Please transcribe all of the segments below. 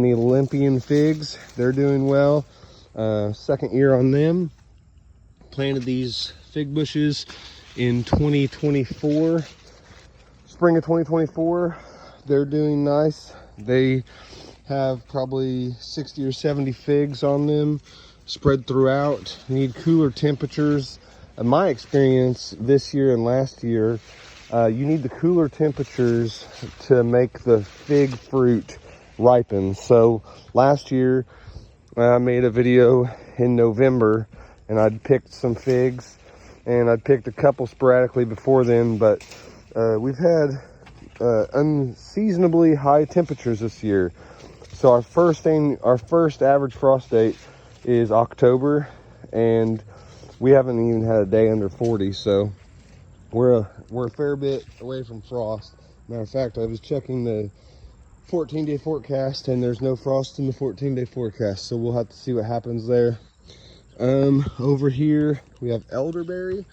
The Olympian figs, they're doing well. Second year on them. Planted these fig bushes in 2024, spring of 2024. They're doing nice. They have probably 60 or 70 figs on them spread throughout. Need cooler temperatures. In my experience this year and last year, you need the cooler temperatures to make the fig fruit ripen. So last year I made a video in November and I'd picked some figs, and I'd picked a couple sporadically before then, but we've had unseasonably high temperatures this year. So our first average frost date is October, and we haven't even had a day under 40. So we're a fair bit away from frost. Matter of fact, I was checking the 14-day forecast, and there's no frost in the 14-day forecast. So we'll have to see what happens there. Over here we have elderberry.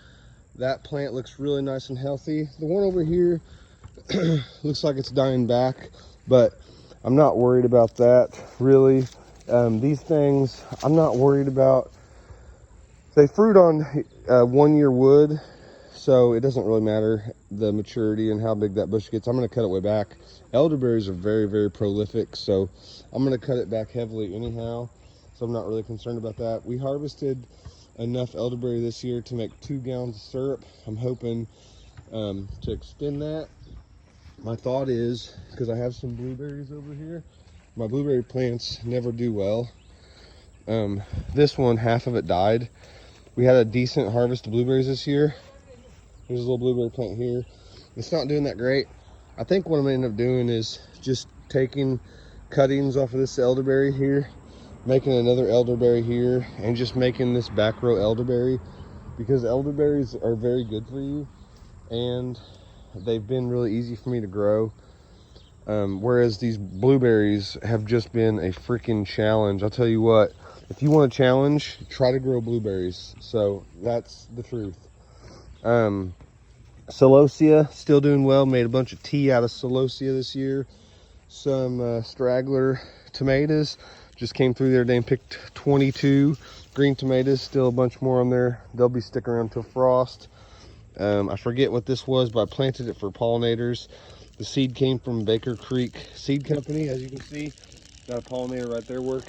That plant looks really nice and healthy. The one over here looks like it's dying back, but I'm not worried about that really. These things I'm not worried about. They fruit on 1 year wood, so it doesn't really matter the maturity and how big that bush gets. I'm going to cut it way back. Elderberries are very, very prolific, so I'm going to cut it back heavily anyhow. So I'm not really concerned about that. We harvested enough elderberry this year to make 2 gallons of syrup. I'm hoping to extend that. My thought is, because I have some blueberries over here, my blueberry plants never do well. This one, half of it died. We had a decent harvest of blueberries this year. There's a little blueberry plant here. It's not doing that great. I think what I'm gonna end up doing is just taking cuttings off of this elderberry here, making another elderberry here, and just making this back row elderberry, because elderberries are very good for you and they've been really easy for me to grow. Whereas these blueberries have just been a freaking challenge. I'll tell you what, if you want a challenge, try to grow blueberries. So that's the truth. Celosia still doing well. Made a bunch of tea out of celosia this year. Some straggler tomatoes just came through there today and picked 22 green tomatoes. Still a bunch more on there. They'll be sticking around till frost. I forget what this was, but I planted it for pollinators. The seed came from Baker Creek Seed Company. As you can see, got a pollinator right there working.